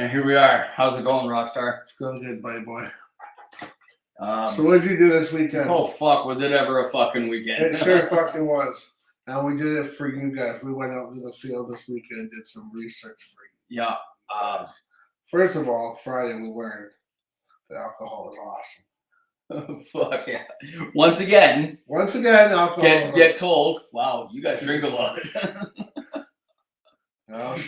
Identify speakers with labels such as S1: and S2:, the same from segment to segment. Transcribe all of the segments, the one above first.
S1: And here we are. How's it going, Rockstar?
S2: It's going good, buddy boy. So what did you do this weekend?
S1: Oh, fuck. Was it ever a fucking weekend?
S2: It sure fucking was. And we did it for you guys. We went out to the field this weekend and did some research for you.
S1: Yeah.
S2: First of all, Friday we learned that alcohol is awesome.
S1: Fuck yeah. Once again,
S2: alcohol
S1: get told, wow, you guys drink a lot.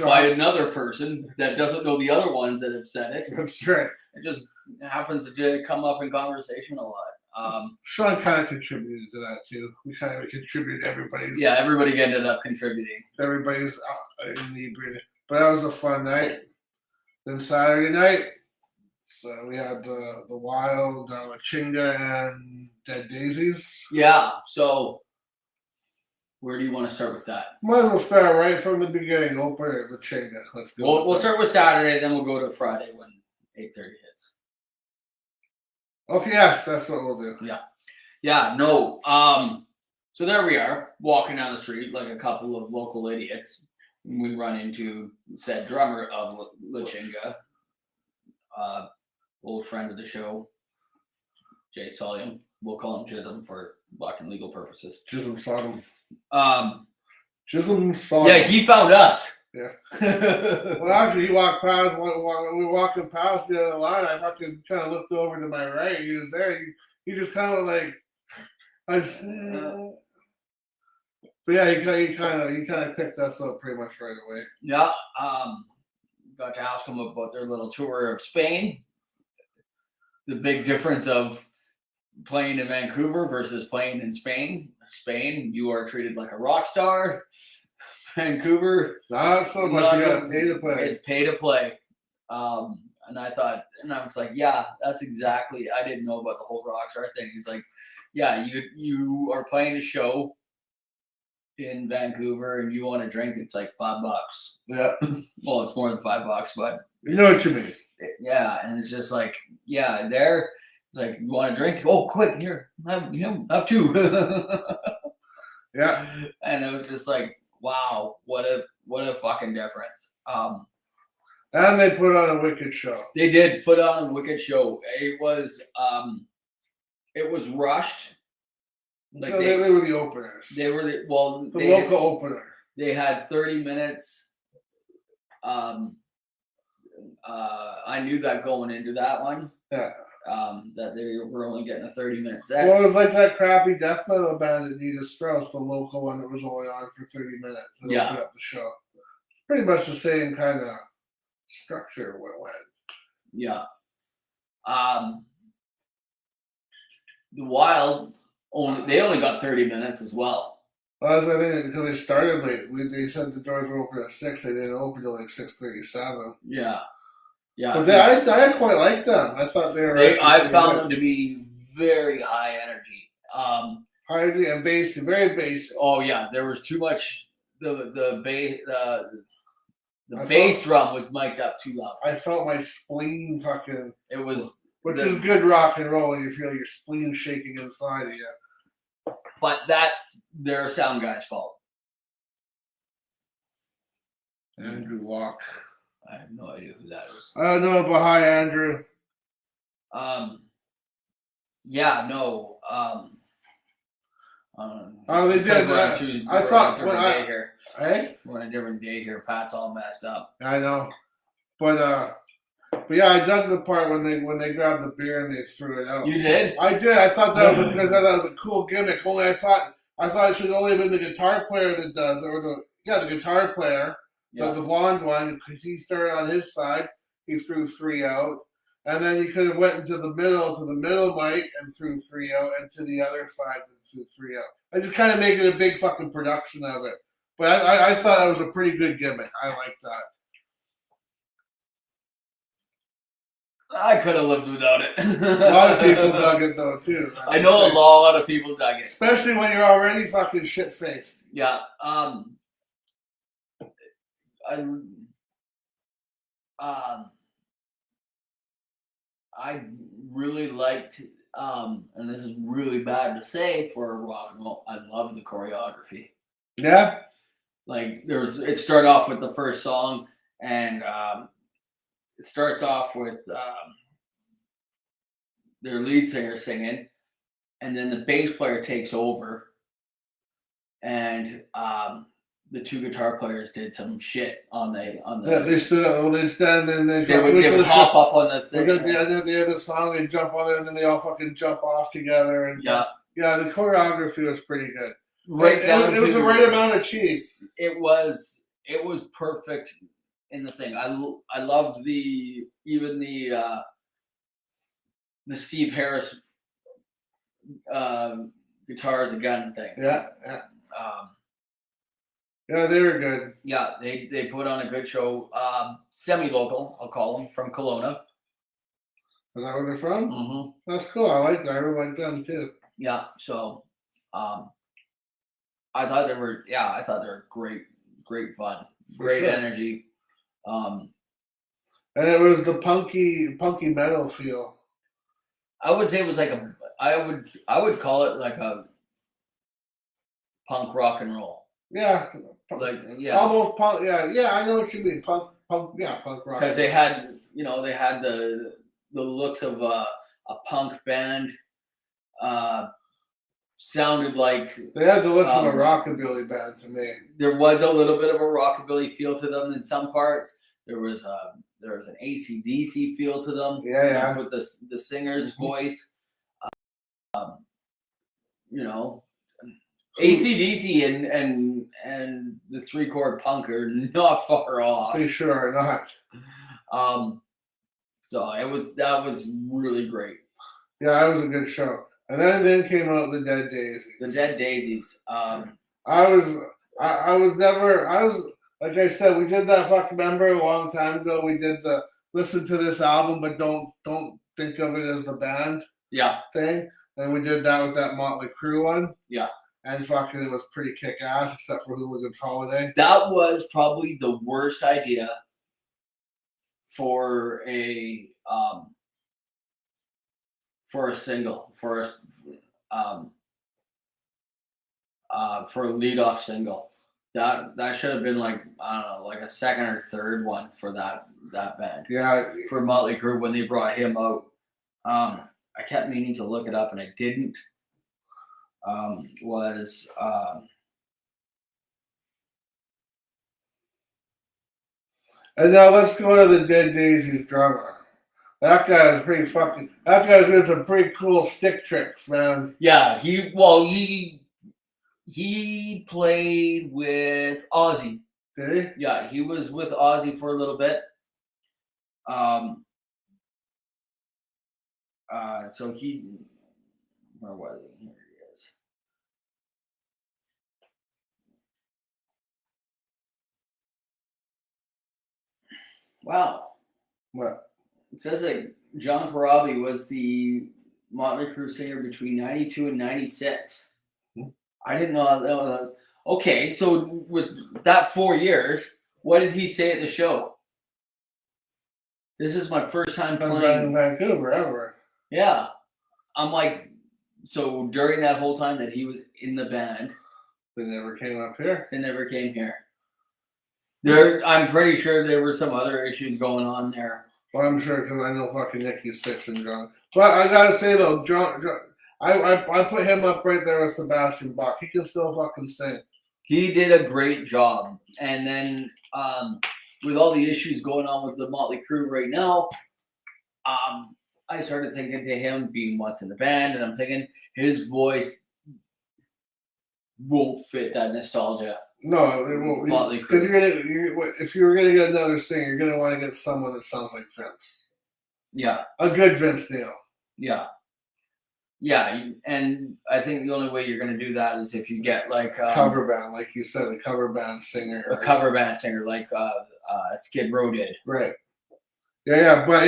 S1: By another person that doesn't know the other ones that have said it.
S2: That's right.
S1: It just happens to come up in conversation a lot.
S2: Sean kind of contributed to that too. We kind of contributed everybody's.
S1: Yeah, everybody ended up contributing.
S2: Everybody's inebriated. But that was a fun night. Then Saturday night, so we had the Wild, Lachinga, and Dead Daisies.
S1: Yeah, so where do you want to start with that?
S2: Might as well start right from the beginning. Opener, Lachinga. Let's go.
S1: We'll start with Saturday, then we'll go to Friday when 8:30 hits.
S2: Okay, yes, that's what we'll do.
S1: Yeah, no. So there we are, walking down the street like a couple of local idiots. We run into said drummer of Lachinga, old friend of the show, Jay Solium. We'll call him Chisholm for fucking legal purposes.
S2: Chisholm Sodom.
S1: Chisholm
S2: Sodom.
S1: Yeah, he found us.
S2: Yeah. Well, actually, he walked past. We were walking past the other line. I fucking kind of looked over to my right. He was there. He just kind of like. But yeah, he kind of picked us up pretty much right away.
S1: Yeah. Got to ask him about their little tour of Spain. The big difference of playing in Vancouver versus playing in Spain. Spain, you are treated like a rock star. Vancouver,
S2: not so much. You got pay to play.
S1: It's pay to play. And I thought, and I was like, yeah, that's exactly. I didn't know about the whole rock star thing. He's like, yeah, you are playing a show in Vancouver and you want to drink, it's like $5.
S2: Yeah.
S1: Well, it's more than $5, but
S2: you know what you mean.
S1: Yeah, and it's just like, yeah, there. It's like, you want to drink? Oh, quick, here, have two.
S2: Yeah.
S1: And it was just like, wow, what a fucking difference.
S2: And they put on a wicked show.
S1: They did put on a wicked show. It was rushed.
S2: Like they were the openers.
S1: They were the
S2: local opener.
S1: They had 30 minutes. I knew that going into that one.
S2: Yeah.
S1: That they were only getting a 30-minute set.
S2: Well, it was like that crappy death metal band that Nita Strauss, the local one that was only on for 30 minutes. And opened up the show. Pretty much the same kind of structure what went.
S1: Yeah. The Wild only got 30 minutes as well.
S2: Well, that's the thing, because they started late. They said the doors were open at 6. They didn't open till like 6:37.
S1: Yeah. Yeah.
S2: But I quite liked them. I thought they were.
S1: I found them to be very high energy.
S2: High energy and bass, very bass.
S1: Oh yeah, there was too much. The bass drum was mic'd up too loud.
S2: I felt my spleen fucking.
S1: It was.
S2: Which is good rock and roll when you feel your spleen shaking inside of you.
S1: But that's their sound guy's fault.
S2: Andrew Locke.
S1: I have no idea who that is.
S2: I don't know, but hi, Andrew.
S1: Yeah, no.
S2: They did that. I thought.
S1: We're on a different day here. Pat's all messed up.
S2: I know, but yeah, I dug the part when they grabbed the beer and they threw it out.
S1: You did?
S2: I did. I thought that was a cool gimmick. Only I thought it should only have been the guitar player that does it, or the guitar player. Yeah. The blonde one, because he started on his side, he threw 3 out, and then he could have went into the middle mic and threw 3 out, and to the other side and threw 3 out. I just kind of make it a big fucking production of it. But I thought that was a pretty good gimmick. I like that.
S1: I could have lived without it.
S2: A lot of people dug it though too.
S1: I know a lot of people dug it,
S2: especially when you're already fucking shit faced.
S1: Yeah. I really liked, and this is really bad to say for rock and roll, I love the choreography.
S2: Yeah.
S1: Like it started off with the first song, and it starts off with their lead singer singing, and then the bass player takes over, and the two guitar players did some shit on the.
S2: Yeah, they stood up. They'd stand and they
S1: would hop up on the thing.
S2: At the end of the song, they jump on it, and then they all fucking jump off together. And
S1: yeah,
S2: the choreography was pretty good.
S1: Right down.
S2: It was the right amount of cheese.
S1: It was perfect in the thing. I loved the Steve Harris guitars again thing.
S2: Yeah. Yeah, they were good.
S1: Yeah, they put on a good show. Semi-local, I'll call them, from Kelowna.
S2: Is that where they're from?
S1: Mm-hmm.
S2: That's cool. I like that. I really like them too.
S1: Yeah, so I thought they were great fun, great energy.
S2: And it was the punky metal feel.
S1: I would say it was like I would call it like a punk rock and roll.
S2: Yeah. Almost punk. Yeah. I know what you mean. Punk rock.
S1: Because they had the looks of a punk band. Sounded like
S2: they had the looks of a rockabilly band to me.
S1: There was a little bit of a rockabilly feel to them in some parts. There was an AC/DC feel to them.
S2: Yeah.
S1: With the singer's voice. AC/DC and the 3-chord punk are not far off.
S2: They sure are not.
S1: So that was really great.
S2: Yeah, it was a good show. And then came out the Dead Daisies.
S1: The Dead Daisies.
S2: I was like I said, we did that fucking remember a long time ago. We did the listen to this album, but don't think of it as the band.
S1: Yeah.
S2: Thing. And we did that with that Motley Crue one.
S1: Yeah.
S2: And fucking it was pretty kick ass, except for Hooligan's Holiday.
S1: That was probably the worst idea for a single, for a lead-off single. That should have been like, I don't know, like a second or third one for that band.
S2: Yeah.
S1: For Motley Crue when they brought him out. I kept meaning to look it up and I didn't.
S2: And now let's go to the Dead Daisies drummer. That guy's doing some pretty cool stick tricks, man.
S1: Yeah, he played with Ozzy.
S2: Did
S1: he? Yeah, he was with Ozzy for a little bit. So where was he? Here he is. Wow.
S2: What?
S1: It says that John Corabi was the Motley Crue singer between 92 and 96. I didn't know that. Okay, so with that 4 years, what did he say at the show? This is my first time playing
S2: in Vancouver ever.
S1: Yeah. I'm like, so during that whole time that he was in the band,
S2: they never came up here.
S1: They never came here. I'm pretty sure there were some other issues going on there.
S2: Well, I'm sure because I know fucking Nicky's 6 and drunk. But I gotta say though, I put him up right there with Sebastian Bach. He can still fucking sing.
S1: He did a great job. And then with all the issues going on with the Motley Crue right now, I started thinking to him being once in the band, and I'm thinking his voice won't fit that nostalgia.
S2: No, it won't. Because if you were gonna get another singer, you're gonna want to get someone that sounds like Vince.
S1: Yeah,
S2: a good Vince Neil.
S1: Yeah, and I think the only way you're gonna do that is if you get like
S2: cover band, like you said, a cover band singer,
S1: cover band singer like Skid Row did.
S2: Right. Yeah, but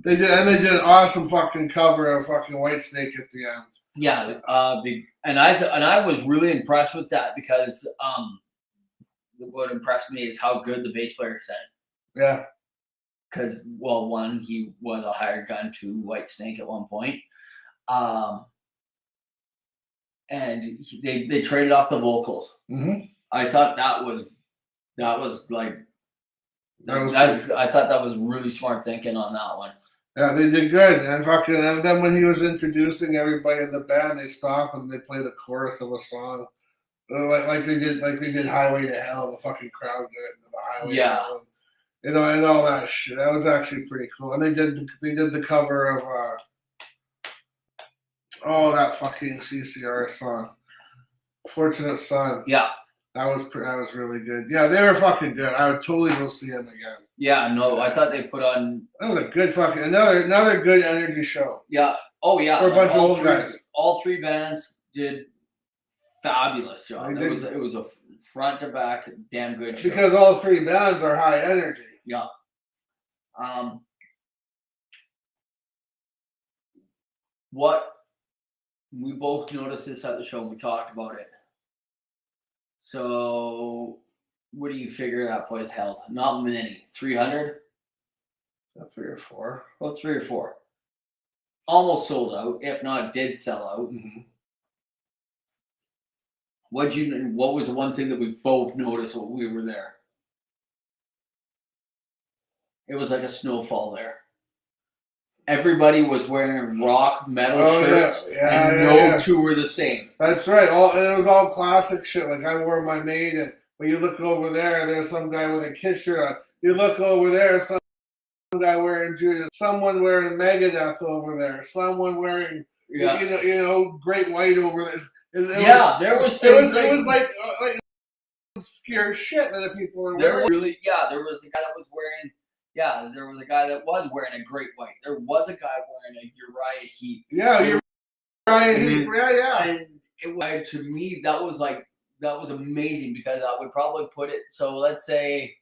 S2: they did an awesome fucking cover of fucking Whitesnake at the end.
S1: Yeah, and I was really impressed with that because what impressed me is how good the bass player sang.
S2: Yeah.
S1: Because one, he was a hired gun to Whitesnake at one point, and they traded off the vocals.
S2: Mm-hmm.
S1: I thought that was like I thought that was really smart thinking on that one.
S2: Yeah, they did good. And then when he was introducing everybody in the band, they stop and they play the chorus of a song. Like they did Highway to Hell, the fucking crowd good the Highway to Hell. And all that shit. That was actually pretty cool. And they did the cover of that fucking CCR song, Fortunate Son.
S1: Yeah,
S2: that was really good. Yeah, they were fucking good. I would totally go see them again.
S1: Yeah, no, I thought they put on.
S2: That was a good fucking another good energy show.
S1: Yeah. Oh yeah.
S2: For a bunch of old guys.
S1: All three bands did fabulous job. It was a front to back damn good show.
S2: Because all three bands are high energy.
S1: Yeah. What we both noticed this at the show and we talked about it. So what do you figure that place held? Not many. 300?
S2: 3 or 4.
S1: Well, 3 or 4. Almost sold out, if not did sell out.
S2: Mm-hmm.
S1: What was the one thing that we both noticed when we were there? It was like a snowfall there. Everybody was wearing rock metal shirts, and no two were the same.
S2: That's right. It was all classic shit. Like I wore my Maiden. When you look over there's some guy with a Kiss shirt on. You look over there, some guy wearing Judas. Someone wearing Megadeth over there. Someone wearing Great White over there.
S1: There was like
S2: scare shit that the people were wearing.
S1: There was the guy that was wearing. Yeah, there was a guy that was wearing a Great White. There was a guy wearing a Uriah Heep.
S2: Yeah, Uriah Heep. Yeah.
S1: And to me, that was amazing because I would probably put it. So let's say,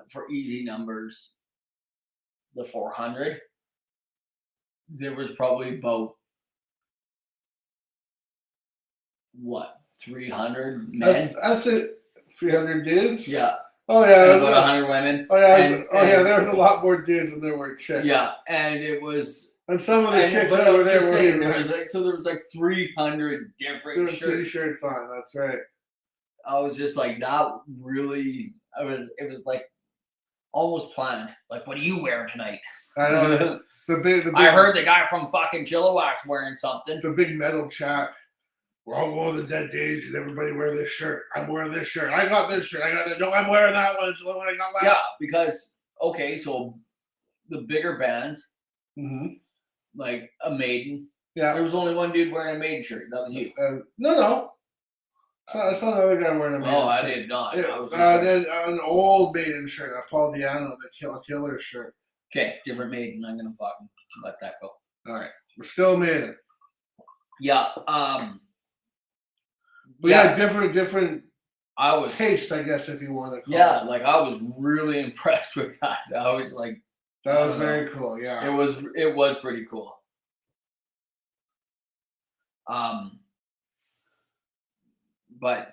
S1: for easy numbers, the 400. There was probably about 300 men.
S2: That's it. 300 dudes.
S1: Yeah.
S2: Oh yeah,
S1: about 100 women.
S2: Oh yeah, there was a lot more dudes than there were chicks.
S1: Yeah, and it was.
S2: And some of the chicks that were there were even
S1: there was like 300 different
S2: t-shirts on. That's right.
S1: I was just like that. Really, it was like almost planned. Like, what are you wearing tonight?
S2: I know. the big.
S1: I heard the guy from fucking Chilliwack's wearing something.
S2: The big metal chat. We're all going to the Dead Days and everybody wear this shirt. I'm wearing this shirt. I got this shirt. I got that. No, I'm wearing that one. It's the one I got last.
S1: Yeah, because so the bigger bands, like a Maiden.
S2: Yeah.
S1: There was only one dude wearing a Maiden shirt. That was you.
S2: No. It's not another guy wearing a Maiden shirt.
S1: I did not.
S2: Yeah, then an old Maiden shirt, a Paul Diano, the Killer shirt.
S1: Okay, different Maiden. I'm gonna fucking let that go.
S2: All right, we're still Maiden.
S1: Yeah.
S2: We had different.
S1: I was
S2: tastes, I guess, if you want to call
S1: it. Like I was really impressed with that. I was like,
S2: that was very cool. Yeah,
S1: it was pretty cool. But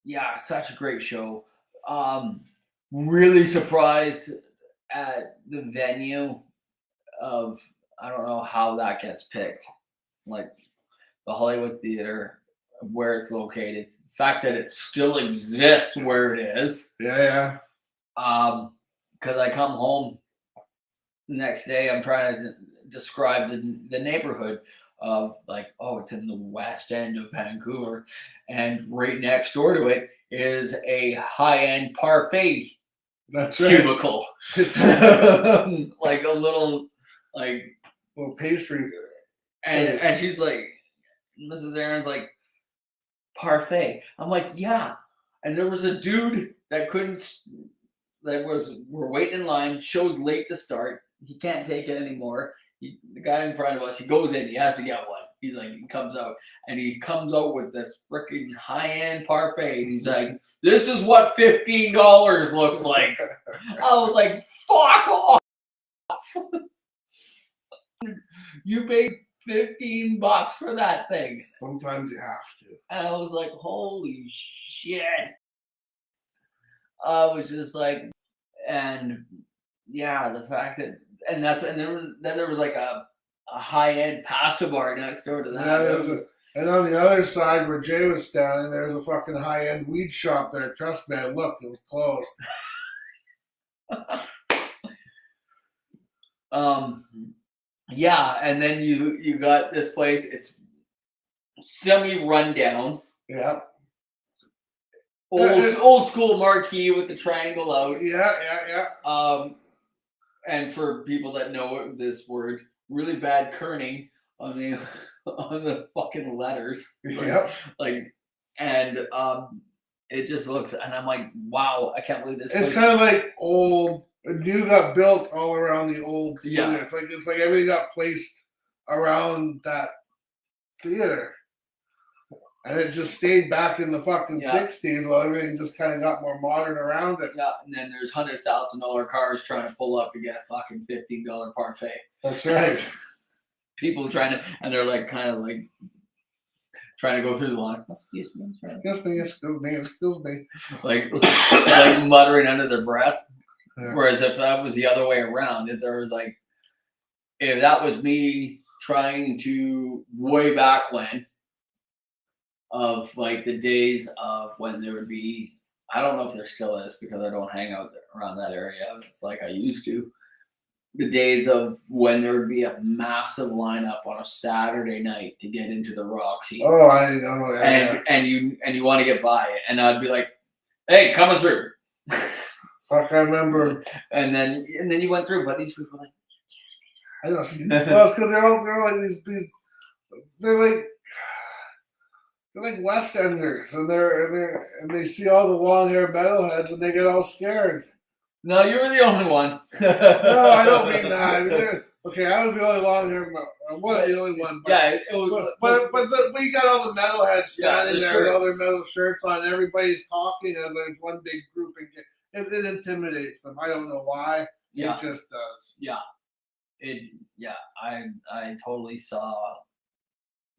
S1: yeah, such a great show. Really surprised at the venue of, I don't know how that gets picked, like the Hollywood Theater, where it's located, the fact that it still exists where it is.
S2: Yeah.
S1: Because I come home the next day, I'm trying to describe the neighborhood of like, it's in the west end of Vancouver, and right next door to it is a high-end parfait.
S2: That's right.
S1: Cubicle. Like a little
S2: pastry.
S1: And she's like, Mrs. Aaron's like, parfait. I'm like, yeah. And there was a dude that we're waiting in line, show's late to start. He can't take it anymore. The guy in front of us, he goes in, he has to get one. He's like, he comes out with this freaking high-end parfait. He's like, this is what $15 looks like. I was like, fuck off. You paid $15 for that thing.
S2: Sometimes you have to.
S1: And I was like, holy shit. I was just like, and yeah, the fact that, and then there was like a high-end pasta bar next door to that.
S2: Yeah, and on the other side where Jay was standing, there was a fucking high-end weed shop there. Trust me, I looked, it was closed.
S1: Yeah, and then you got this place. It's semi rundown.
S2: Yeah.
S1: Old school marquee with the triangle out.
S2: Yeah.
S1: And for people that know this word, really bad kerning on the on the fucking letters.
S2: Yep.
S1: And it just looks, and I'm like, wow, I can't believe this.
S2: It's kind of like old. New got built all around the old theater.
S1: Yeah.
S2: It's like everything got placed around that theater. And it just stayed back in the fucking 60s while everything just kind of got more modern around it.
S1: Yeah, and then there's $100,000 cars trying to pull up to get a fucking $15 parfait.
S2: That's right.
S1: People trying to, and they're like kind of like trying to go through the line. Excuse me, sir.
S2: Excuse me.
S1: Like muttering under their breath. Yeah. Whereas if that was the other way around, if that was me trying to way back when, of like the days of when there would be, I don't know if there still is because I don't hang out around that area. It's like I used to. The days of when there would be a massive lineup on a Saturday night to get into the Roxy.
S2: Oh, I know.
S1: And you want to get by it, and I'd be like, "Hey, coming through."
S2: Fuck, I remember.
S1: And then you went through, but these people were like,
S2: I know. Well, it's because they're like these they're like West Enders, and they see all the long haired metalheads and they get all scared.
S1: No, you were the only one.
S2: No, I don't mean that. I mean, okay, I was the only long haired. I wasn't the only one. But,
S1: yeah, it was.
S2: But we got all the metalheads standing there with all their metal shirts on. Everybody's talking as like one big group, and it intimidates them. I don't know why.
S1: Yeah.
S2: It just does.
S1: Yeah. I totally saw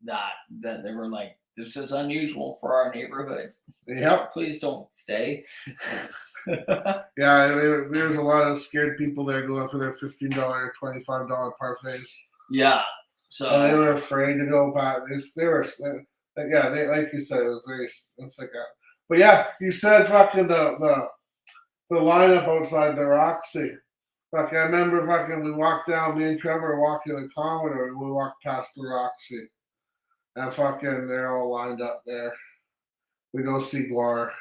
S1: that they were like, this is unusual for our neighborhood.
S2: Yep.
S1: Please don't stay.
S2: Yeah, there's a lot of scared people there going for their $15 or $25 parfaits.
S1: Yeah. So
S2: and they were afraid to go back. They were like you said, it was very, it's like a, but yeah, you said fucking the lineup outside the Roxy. Fucking, I remember fucking we walked down, me and Trevor were walking the Commodore, and we walked past the Roxy. And fucking, they're all lined up there. We go see Guar.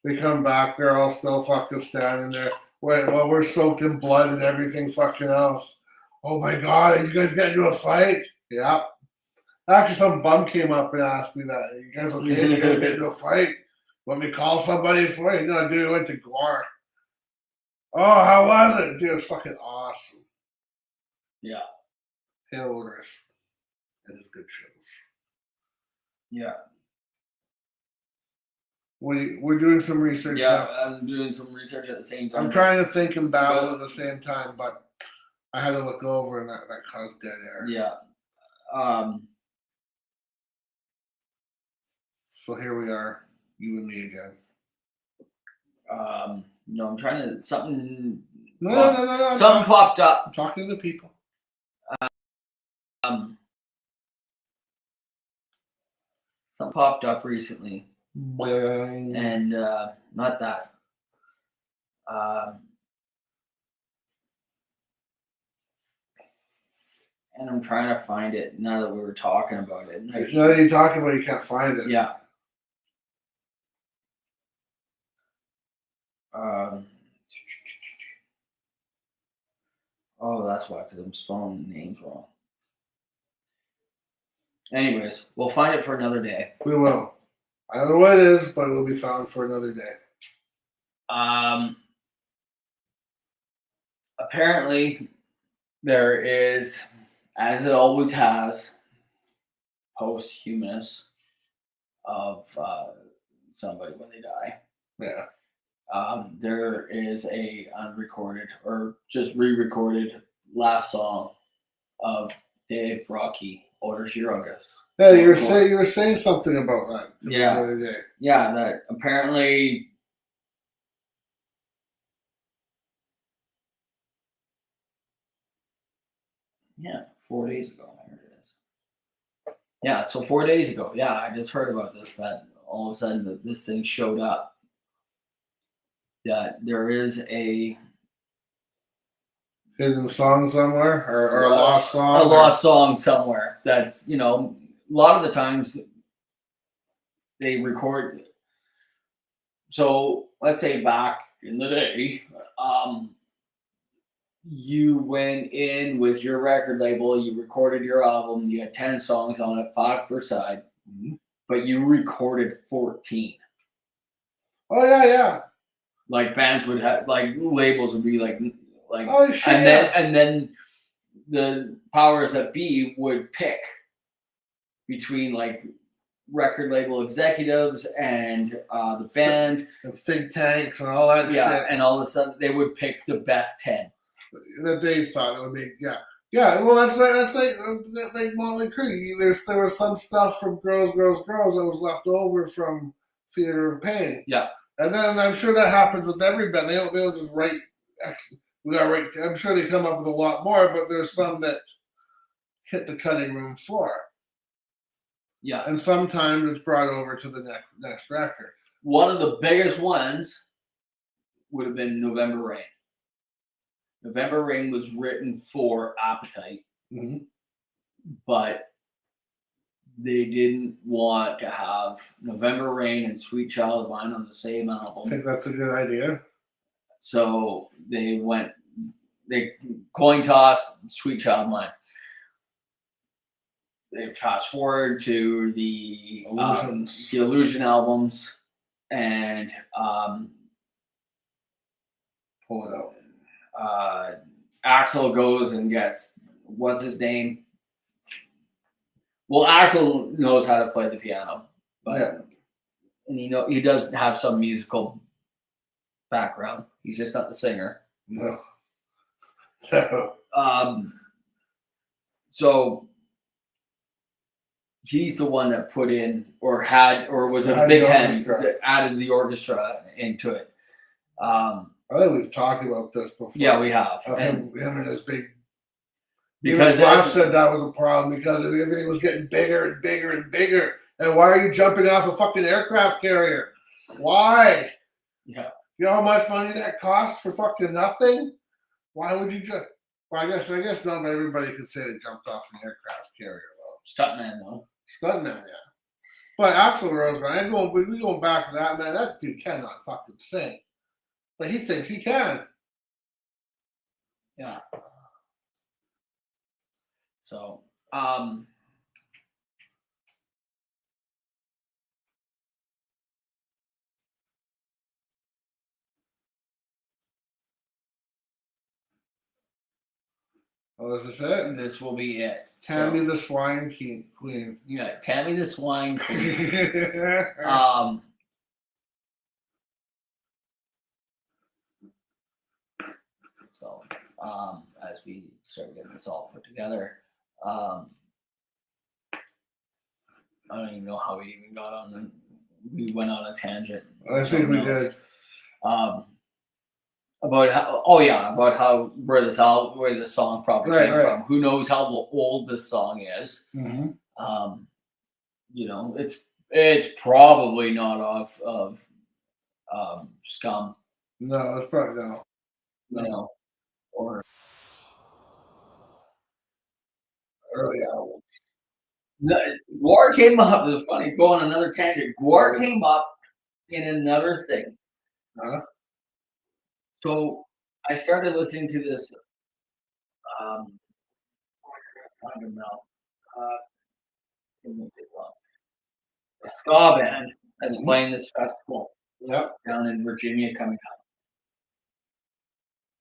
S2: We come back, they're all still fucking standing there. Wait, well, we're soaked in blood and everything fucking else. Oh my God, you guys got into a fight? Yeah. Actually, some bum came up and asked me that. You guys okay? You guys get into a fight? Want me to call somebody for you? No, dude, we went to Guar. Oh, how was it? Dude, it was fucking awesome.
S1: Yeah.
S2: Hilarious. It is good shows.
S1: Yeah.
S2: We're doing some research now.
S1: I'm doing some research at the same time.
S2: I'm trying to think and babble at the same time, but I had to look over and that caused dead air.
S1: Yeah.
S2: So here we are, you and me again.
S1: No, I'm trying to something.
S2: No.
S1: Something popped up.
S2: I'm talking to the people.
S1: Something popped up recently, and not that. And I'm trying to find it now that we were talking about it.
S2: Now that you're talking about it, you can't find it.
S1: Yeah. Oh, that's why, because I'm spelling names wrong. Anyways, we'll find it for another day.
S2: We will. I don't know what it is, but it will be found for another day.
S1: Apparently, there is, as it always has, posthumous of somebody when they die.
S2: Yeah.
S1: There is a unrecorded or just re-recorded last song of Dave Rocky, Orders Youngest.
S2: Yeah, you were saying something about that the other day.
S1: Yeah, that apparently. Yeah, 4 days ago. Here it is. Yeah, so 4 days ago. Yeah, I just heard about this. That all of a sudden this thing showed up. That there is a
S2: hidden song somewhere or a lost song.
S1: A lost song somewhere. That's, you know, a lot of the times they record. So let's say back in the day, you went in with your record label, you recorded your album, you had 10 songs on it, 5 per side, but you recorded 14.
S2: Oh yeah.
S1: Like bands would have, like labels would be like,
S2: oh shit,
S1: and then the powers that be would pick between like record label executives and the band,
S2: and think tanks and all that shit,
S1: and all of a sudden they would pick the best 10
S2: that they thought it would be. Yeah. Well, that's like Motley Crue. There was some stuff from Girls that was left over from Theater of Pain.
S1: Yeah.
S2: And then I'm sure that happens with every band. They'll just write. I'm sure they come up with a lot more, but there's some that hit the cutting room floor.
S1: Yeah.
S2: And sometimes it's brought over to the next record.
S1: One of the biggest ones would have been November Rain. November Rain was written for Appetite, but they didn't want to have November Rain and Sweet Child of Mine on the same album.
S2: I think that's a good idea.
S1: So they coin toss Sweet Child of Mine. They fast forward to the Illusion albums, and
S2: pull it out.
S1: Axl goes and gets, what's his name? Well, Axl knows how to play the piano, but and he does have some musical background. He's just not the singer.
S2: No.
S1: So he's the one that put in or was a big hand that added the orchestra into it.
S2: I think we've talked about this before.
S1: Yeah, we have.
S2: Him and his big.
S1: Because
S2: Slash said that was a problem because everything was getting bigger and bigger and bigger. And why are you jumping off a fucking aircraft carrier? Why?
S1: Yeah.
S2: You know how much money that costs for fucking nothing? Why would you jump? Well, I guess not everybody could say they jumped off an aircraft carrier though.
S1: Stuntman though.
S2: Stuntman, yeah. But Axl Rose, man, we going back to that, man. That dude cannot fucking sing. But he thinks he can.
S1: Yeah. So,
S2: oh, is this it?
S1: This will be it.
S2: Tammy the Swine Queen.
S1: Yeah, Tammy the Swine Queen. So, as we start getting this all put together, I don't even know how we even got on. We went on a tangent.
S2: I think we did.
S1: About how where this song probably came from. Who knows how old this song is?
S2: Mm-hmm.
S1: You know, it's probably not of Scum.
S2: No, it's probably not.
S1: No, or
S2: early album.
S1: No, Gwar came up. It was funny. Go on another tangent. Gwar came up in another thing.
S2: Uh-huh.
S1: So I started listening to this. I don't know. A ska band that's playing this festival down in Virginia coming up.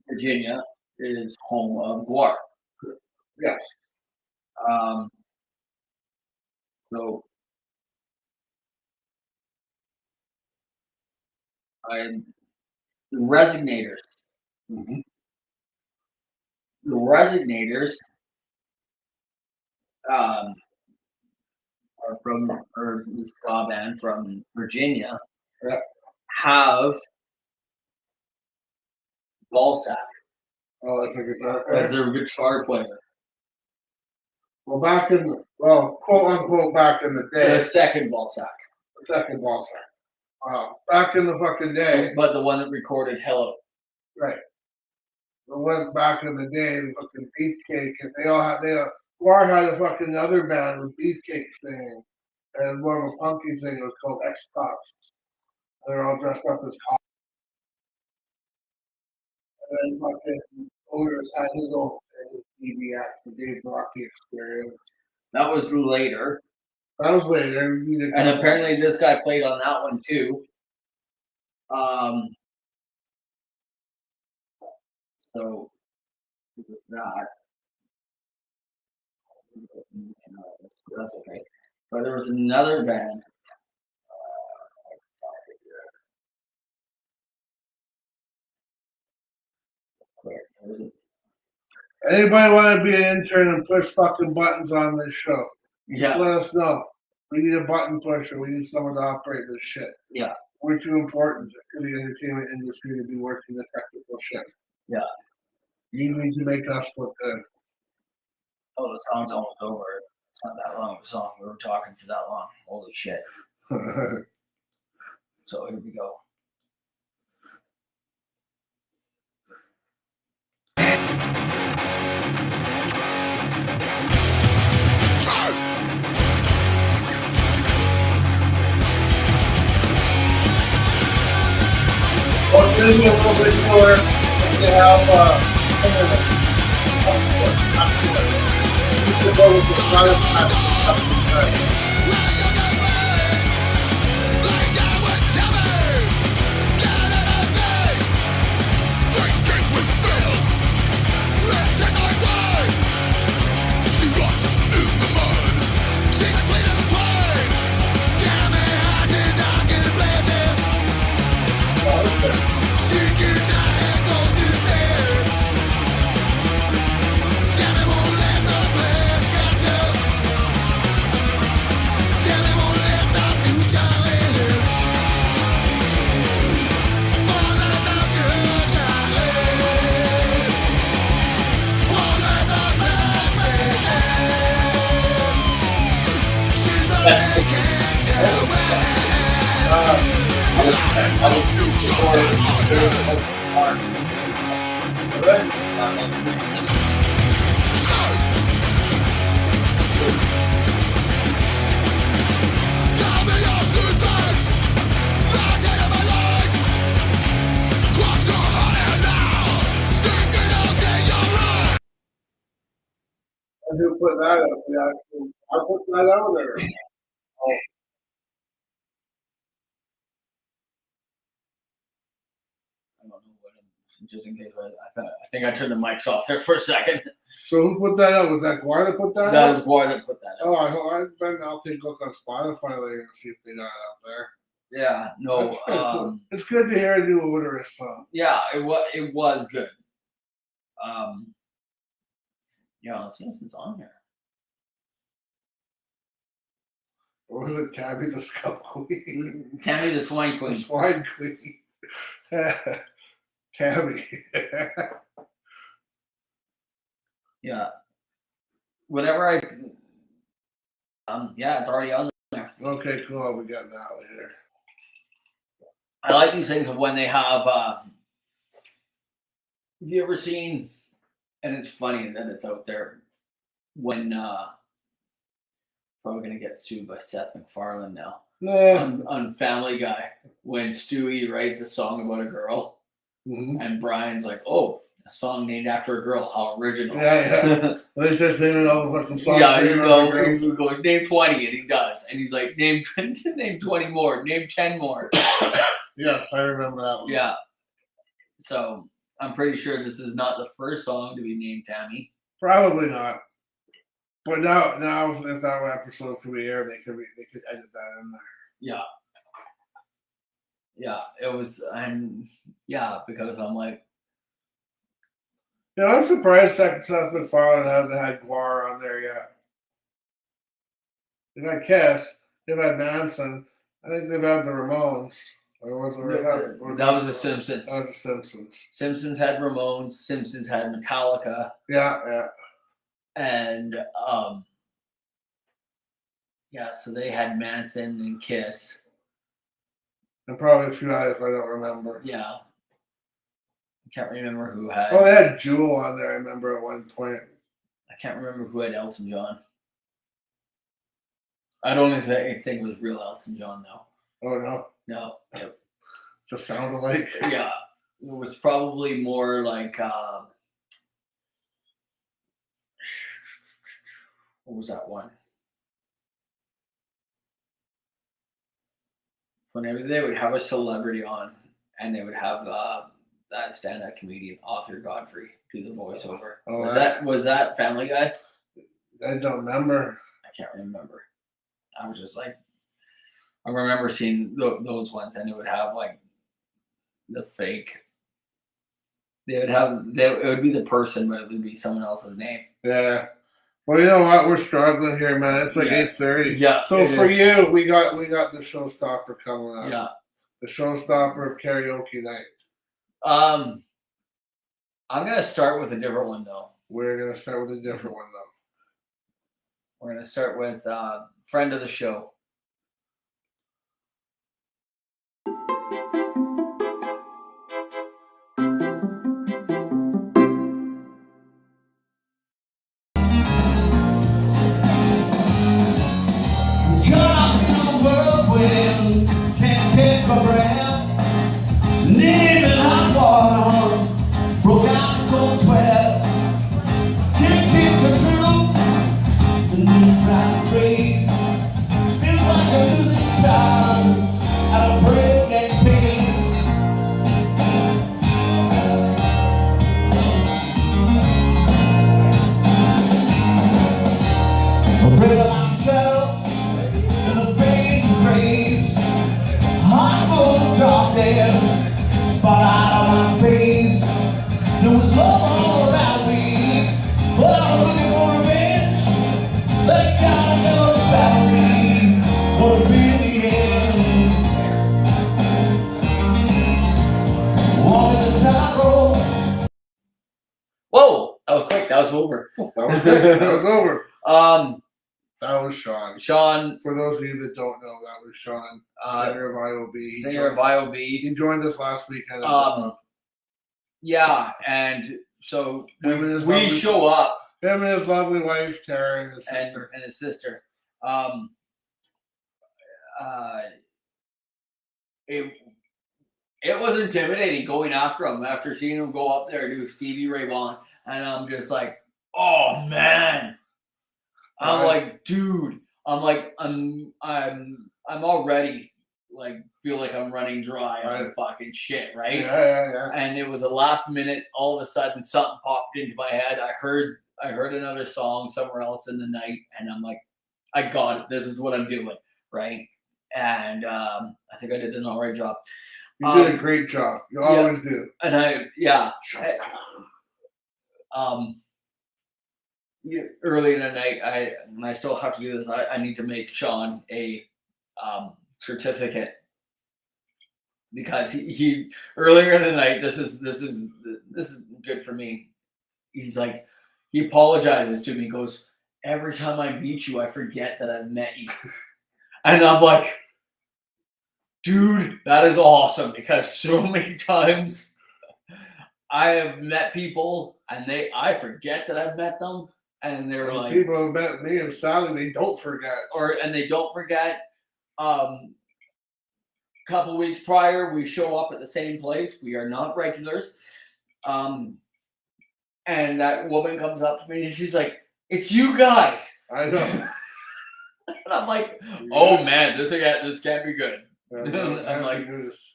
S1: Virginia is home of Gwar.
S2: Yes.
S1: So the Resignators.
S2: Mm-hmm.
S1: The Resignators are the ska band from Virginia.
S2: Yep.
S1: Have Ballsack.
S2: Oh, that's a guitar player.
S1: As their guitar player.
S2: Well, quote unquote, back in the day.
S1: The second Ballsack.
S2: Back in the fucking day.
S1: But the one that recorded Hello.
S2: Right. the one back in the day, the fucking Beefcake, and Guar had a fucking other band with Beefcake singing, and more of a punky thing. It was called X Cops. They're all dressed up as cops. And then fucking Otis had his own thing, TV act, the Dave Rocky Experience.
S1: That was later.
S2: That was later.
S1: And apparently this guy played on that one too. So that that's okay. But there was another band.
S2: Anybody want to be an intern and push fucking buttons on this show? Just let us know. We need a button pusher. We need someone to operate this shit.
S1: Yeah.
S2: We're too important to the entertainment industry to be working the technical shit.
S1: Yeah.
S2: You need to make us look good.
S1: Oh, the song's almost over. It's not that long of a song. We were talking for that long. Holy shit. So here we go.
S2: Well, it's going to be a little bit more. It's going to have you can go with the Spotify. Who put that up? I put that out there. Oh.
S1: I don't know what just in case. I think I turned the mics off there for a second.
S2: So who put that up? Was that Guar that put that up?
S1: That was Guar that put that up.
S2: Oh, I'll take a look on Spotify later and see if they got it up there.
S1: Yeah, no.
S2: It's good to hear a new Odorous song.
S1: Yeah, it was good. Yeah, let's see if it's on here.
S2: Or was it Tabby the Scum Queen?
S1: Tabby the Swine Queen.
S2: The Swine Queen. Tabby.
S1: Yeah. Whatever yeah, it's already on there.
S2: Okay, cool. We got that later.
S1: I like these things of when they have have you ever seen, and it's funny that it's out there, when probably gonna get sued by Seth MacFarlane now. On Family Guy, when Stewie writes a song about a girl, and Brian's like, "Oh, a song named after a girl, how original!"
S2: Yeah. They just naming all the fucking songs.
S1: Yeah, he goes, name 20, and he does, and he's like, name 20 more, name 10 more.
S2: Yes, I remember that one.
S1: Yeah. So I'm pretty sure this is not the first song to be named Tammy.
S2: Probably not. But now if that episode's to be aired, they could edit that in there.
S1: Yeah. Yeah, it was, because I'm like,
S2: I'm surprised Seth MacFarlane hasn't had Guar on there yet. They've had Kiss, they've had Manson, I think they've had the Ramones.
S1: That was the Simpsons.
S2: That was the Simpsons.
S1: Simpsons had Ramones, Simpsons had Metallica.
S2: Yeah.
S1: And so they had Manson and Kiss.
S2: And probably a few others I don't remember.
S1: Yeah. I can't remember who had.
S2: Oh, they had Jewel on there. I remember at one point.
S1: I can't remember who had Elton John. I don't even think it was real Elton John though.
S2: Oh no.
S1: No. Yep.
S2: Just sounded like.
S1: Yeah, it was probably more like. What was that one? Whenever they would have a celebrity on, and they would have that stand-up comedian, Arthur Godfrey, do the voiceover.
S2: Oh,
S1: was that Family Guy?
S2: I don't remember.
S1: I can't remember. I was just like, I remember seeing those ones, and it would have like the fake. It would be the person, but it would be someone else's name.
S2: Yeah. Well, you know what? We're struggling here, man. It's like 8:30.
S1: Yeah.
S2: So for you, we got the showstopper coming up.
S1: Yeah.
S2: The showstopper of karaoke night.
S1: I'm gonna start with a different one though.
S2: We're gonna start with a different one though.
S1: We're gonna start with friend of the show. Whoa, that was quick. That was over.
S2: That was good. That was over. That was Sean.
S1: Sean.
S2: For those of you that don't know, that was Sean, singer of IOB.
S1: Singer of IOB.
S2: He joined us last weekend.
S1: Yeah, and so we show up.
S2: Him and his lovely wife, Tara, and his sister.
S1: And his sister. It was intimidating going after him after seeing him go up there and do Stevie Ray Vaughan, and I'm just like, oh man. I'm like, dude. I'm like, I'm already like feel like I'm running dry on fucking shit, right?
S2: Yeah.
S1: And it was a last minute. All of a sudden, something popped into my head. I heard another song somewhere else in the night, and I'm like, I got it. This is what I'm doing, right? And I think I did an all right job.
S2: You did a great job. You always do.
S1: And early in the night, I still have to do this. I need to make Sean a certificate because he earlier in the night. This is good for me. He's like, he apologizes to me. He goes, every time I meet you, I forget that I've met you, and I'm like, dude, that is awesome because so many times I have met people and I forget that I've met them. And they're like,
S2: people have met me and Sally, they don't forget.
S1: And they don't forget. Couple weeks prior, we show up at the same place. We are not regulars. And that woman comes up to me and she's like, it's you guys.
S2: I know.
S1: And I'm like, oh man, this can't be good. I'm like,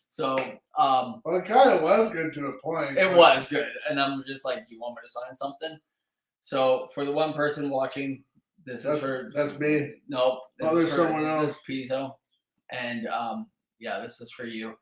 S1: so
S2: well, it kind of was good to a point.
S1: It was good. And I'm just like, you want me to sign something? So for the one person watching, that's
S2: me.
S1: No,
S2: there's someone else.
S1: Pizzo, and this is for you.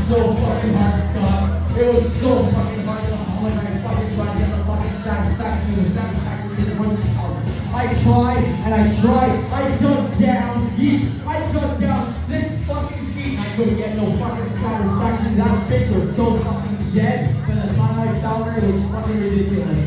S3: So fucking hard stuff. It was so fucking hard to apologize. Fucking try to get the fucking satisfaction. The satisfaction is one power. I tried and I tried. I dug down deep. I dug down 6 fucking feet. I couldn't get no fucking satisfaction. That bitch was so fucking dead. By the time I found her, it was fucking ridiculous.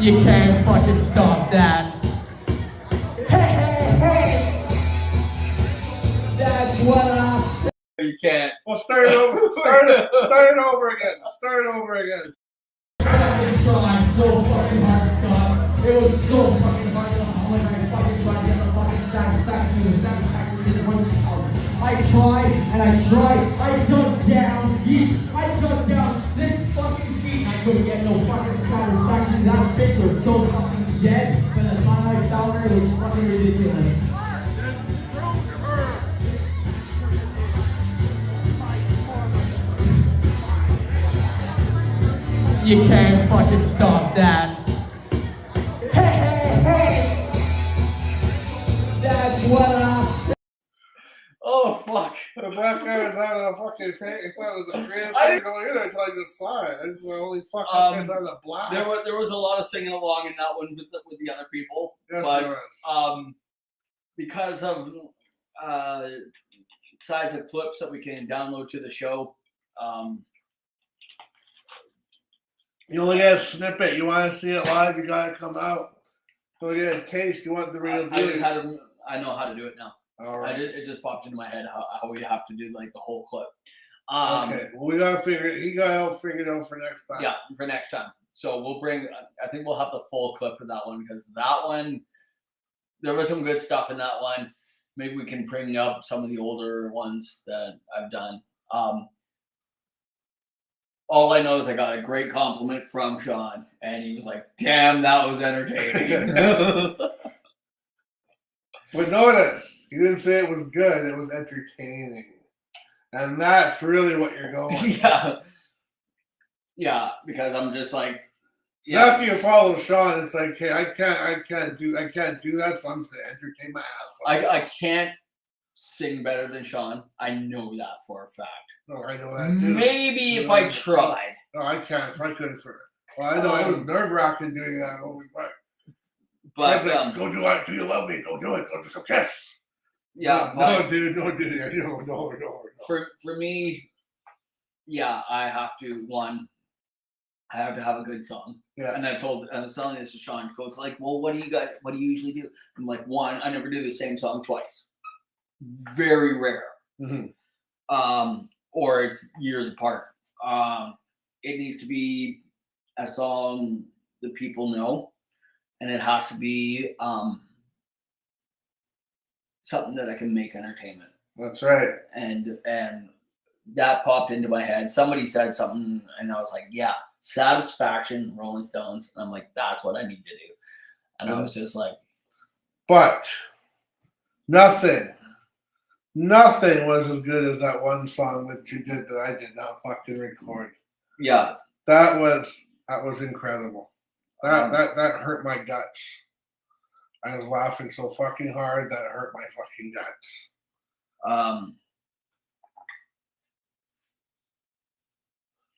S3: You can't fucking stop that. Hey, hey, hey! That's what I said.
S1: You can't.
S2: Well, start it over. Start it over again. Start over again.
S3: I tried so fucking hard, Scott. It was so fucking hard. Oh, and I fucking tried to get the fucking satisfaction. The satisfaction is 1,000. I tried and I tried. I dug down deep. I dug down 6 fucking feet. I couldn't get no fucking satisfaction. That bitch was so fucking dead. By the time I found her, it was fucking ridiculous. You can't fucking stop that. Hey, hey, hey! That's what I said.
S1: Oh fuck!
S2: The black guy was having a fucking thing. I thought it was the greatest thing going in until I just saw it. I just went, holy fuck, that guy's having a blast.
S1: There was a lot of singing along in that one with the other people.
S2: Yes,
S1: but
S2: there was.
S1: because of size of clips that we can download to the show,
S2: you only get a snippet. You want to see it live, you got to come out. So get a taste. You want the real deal.
S1: I know how to do it now.
S2: All right.
S1: It just popped into my head how we have to do like the whole clip.
S2: Okay. Well, we got to figure it. He got to help figure it out for next time.
S1: Yeah, for next time. So we'll bring. I think we'll have the full clip of that one because that one, there was some good stuff in that one. Maybe we can bring up some of the older ones that I've done. All I know is I got a great compliment from Sean, and he was like, "Damn, that was entertaining."
S2: But notice, he didn't say it was good. It was entertaining, and that's really what you're going.
S1: Yeah, because I'm just like,
S2: After you follow Sean, it's like, hey, I can't do that. So I'm gonna entertain my ass off.
S1: I can't sing better than Sean. I know that for a fact.
S2: Oh, I know that too.
S1: Maybe if I tried.
S2: No, I can't. If I couldn't for it. Well, I know it was nerve wracking doing that. Holy fuck.
S1: But
S2: like, go do it. Do you love me? Go do it. Go just a kiss.
S1: Yeah.
S2: No, dude, don't do that. No.
S1: For me, yeah, I have to have a good song.
S2: Yeah.
S1: And I was telling this to Sean. He goes like, well, what do you usually do? I'm like, one, I never do the same song twice. Very rare.
S2: Mm-hmm.
S1: Or it's years apart. It needs to be a song that people know, and it has to be something that I can make entertainment.
S2: That's right.
S1: And that popped into my head. Somebody said something, and I was like, yeah, Satisfaction, Rolling Stones. And I'm like, that's what I need to do. And I was just like,
S2: but nothing was as good as that one song that you did that I did not fucking record.
S1: Yeah.
S2: That was incredible. That hurt my guts. I was laughing so fucking hard that it hurt my fucking guts.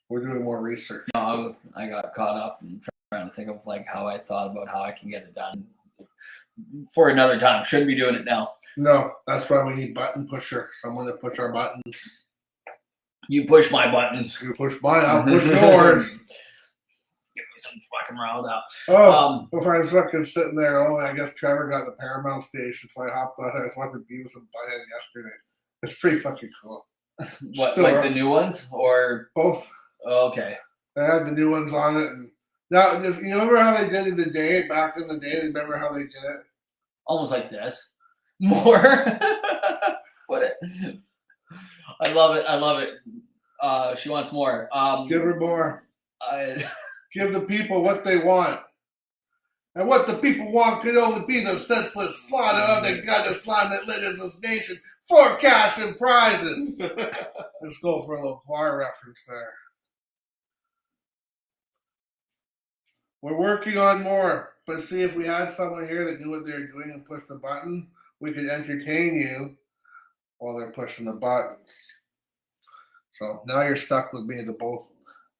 S2: We're doing more research.
S1: No, I got caught up in trying to think of like how I thought about how I can get it done for another time. Shouldn't be doing it now.
S2: No, that's why we need button pusher. Someone to push our buttons.
S1: You push my buttons.
S2: You push mine, I'll push yours.
S1: Give me some fucking riled out.
S2: Oh, if I was fucking sitting there, I guess Trevor got the Paramount station, so I hopped on. I was watching Beavis and Butthead yesterday. It's pretty fucking cool.
S1: What,
S2: Still
S1: like
S2: runs.
S1: the new ones or
S2: Both?
S1: Oh, okay.
S2: They had the new ones on it, and now if you remember how they did it back in the day. Remember how they did it?
S1: Almost like this. More. Put it. I love it. She wants more.
S2: Give her more. Give the people what they want. And what the people want could only be the senseless slaughter of the goddess slime that litters this nation for cash and prizes. Let's go for a little choir reference there. We're working on more, but see if we had someone here that knew what they were doing and pushed the button, we could entertain you while they're pushing the buttons. So now you're stuck with me, the both.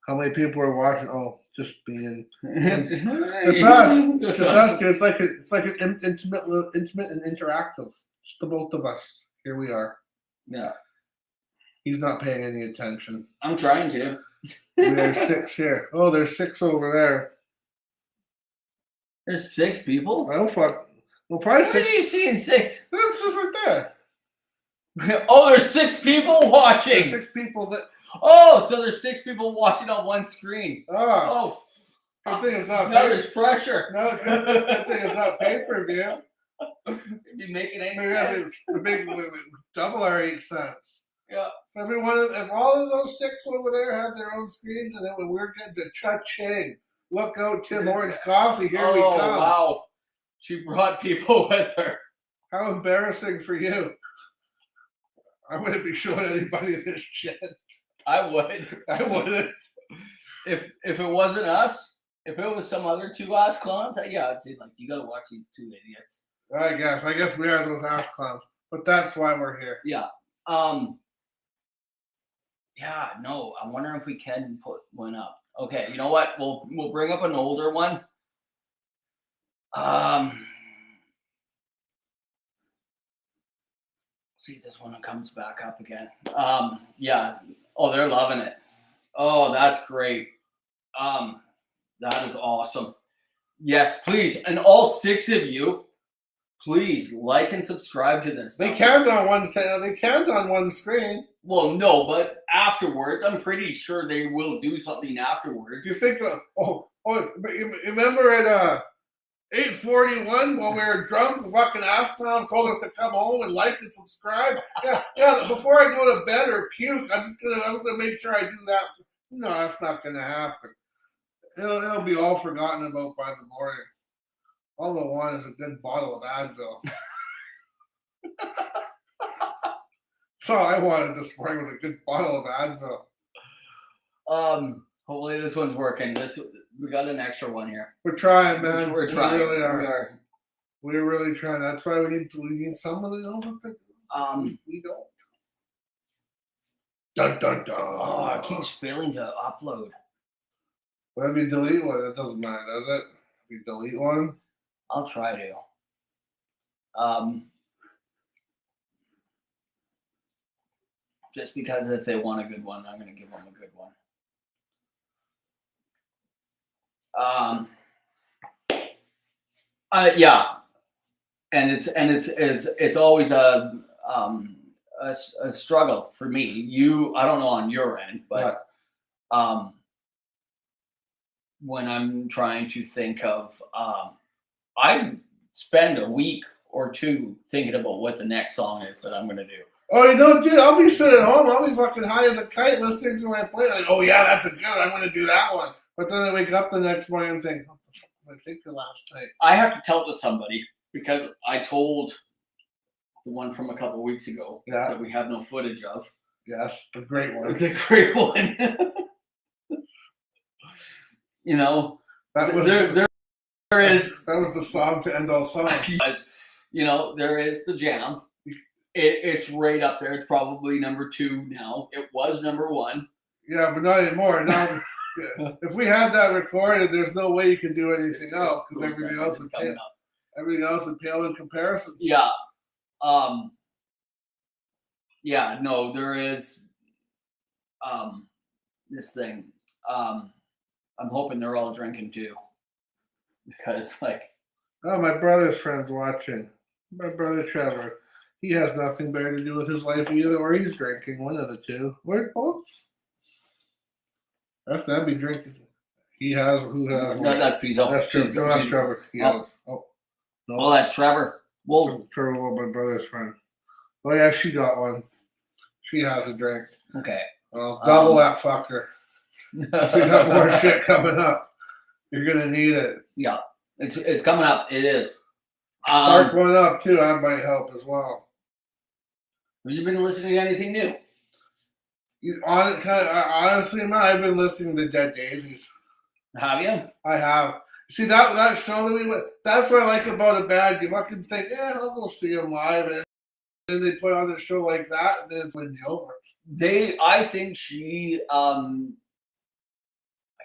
S2: How many people are watching? Oh, just being. It's us. It's us. It's like an intimate and interactive. Just the both of us. Here we are.
S1: Yeah.
S2: He's not paying any attention.
S1: I'm trying to.
S2: There's 6 here. Oh, there's 6 over there.
S1: There's 6 people?
S2: I don't fuck. Well, probably
S1: What
S2: 6.
S1: are you seeing 6?
S2: That's just right there.
S1: Oh, there's 6 people watching.
S2: There's 6 people that.
S1: Oh, so there's 6 people watching on one screen.
S2: Oh,
S1: Oh,
S2: good thing it's not.
S1: now there's pressure.
S2: No, good thing it's not pay-per-view.
S1: You'd be making 8
S2: Maybe have
S1: cents.
S2: a big double our 8 cents.
S1: Yeah.
S2: If all of those 6 over there had their own screens, and then when we're getting to cha-ching, look out, Tim Hortons Coffee, here we
S1: Oh,
S2: come.
S1: wow. She brought people with her.
S2: How embarrassing for you. I wouldn't be showing anybody this shit.
S1: I would.
S2: I wouldn't.
S1: If it wasn't us, if it was some other 2 ass clowns, yeah, I'd say, like, you gotta watch these 2 idiots.
S2: I guess we are those ass clowns. But that's why we're here.
S1: Yeah. Yeah, no, I'm wondering if we can put one up. Okay, you know what? We'll bring up an older one. See if this one comes back up again. Yeah. Oh, they're loving it. Oh, that's great. That is awesome. Yes, please. And all 6 of you, please like and subscribe to this.
S2: They can't on one screen.
S1: Well, no, but afterwards, I'm pretty sure they will do something afterwards.
S2: You think? But you remember at 8:41 when we were drunk, the fucking ass clowns told us to come home and like and subscribe. Yeah. Before I go to bed or puke, I'm gonna make sure I do that. No, that's not gonna happen. It'll be all forgotten about by the morning. All I want is a good bottle of Advil. That's all I wanted this morning was a good bottle of Advil.
S1: Hopefully this one's working. We got an extra one here.
S2: We're trying, man.
S1: We're trying.
S2: We really are.
S1: We are.
S2: We're really trying. That's why we need someone that knows what they're doing. We don't. Dun dun dun.
S1: Oh, it keeps failing to upload.
S2: What if you delete one? That doesn't matter, does it? If you delete one?
S1: I'll try to. Just because if they want a good one, I'm going to give them a good one. Yeah, and it's always a struggle for me. I don't know on your end, but when I'm trying to think of, I spend a week or 2 thinking about what the next song is that I'm going to do.
S2: Oh, you know, dude, I'll be sitting at home. I'll be fucking high as a kite listening to my play. Like, oh, yeah, that's a good one. I'm going to do that one. But then I wake up the next morning and think, what the fuck did I think of last night?
S1: I have to tell it to somebody because I told the one from a couple of weeks ago that we have no footage of.
S2: Yes, the great one.
S1: The great one. You know,
S2: that was
S1: there is.
S2: That was the song to end all songs.
S1: You know, there is the jam. It's right up there. It's probably number 2 now. It was number 1.
S2: Yeah, but not anymore. Now, if we had that recorded, there's no way you could do anything else because everything else would pale in comparison.
S1: Yeah. Yeah. No, there is. This thing. I'm hoping they're all drinking too, because
S2: Oh, my brother's friend's watching. My brother Trevor. He has nothing better to do with his life either, or he's drinking. One of the two. We're both. That'd be drinking. He has. Who has?
S1: No, that's Pizzo.
S2: That's Trevor. No, that's Trevor. He has. Oh, no.
S1: Well, that's Trevor. Well,
S2: Trevor, my brother's friend. Oh yeah, she got one. She has a drink.
S1: Okay.
S2: Well, double that fucker. We got more shit coming up. You're gonna need it.
S1: Yeah, it's coming up. It is.
S2: Spark one up too. That might help as well.
S1: Have you been listening to anything new?
S2: Honestly, man, I've been listening to Dead Daisies.
S1: Have you?
S2: I have. See that show that we went. That's what I like about a band. You fucking think, I'll go see them live, and then they put on a show like that, and then it's windy over.
S1: I think she. I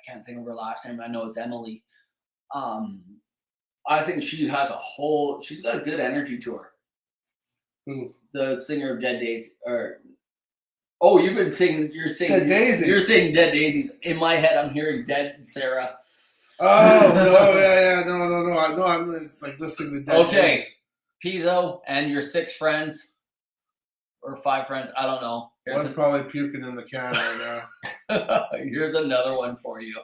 S1: can't think of her last name. I know it's Emily. I think she has she's got a good energy to her.
S2: Who?
S1: The singer of Dead Daisies. You've been singing. You're singing
S2: Dead Daisies.
S1: You're saying Dead Daisies. In my head, I'm hearing Dead Sarah.
S2: Oh no, yeah, no. I'm like listening to dead
S1: Okay,
S2: names.
S1: Pizzo and your 6 friends or 5 friends. I don't know.
S2: One's probably puking in the can right now.
S1: Here's another one for you.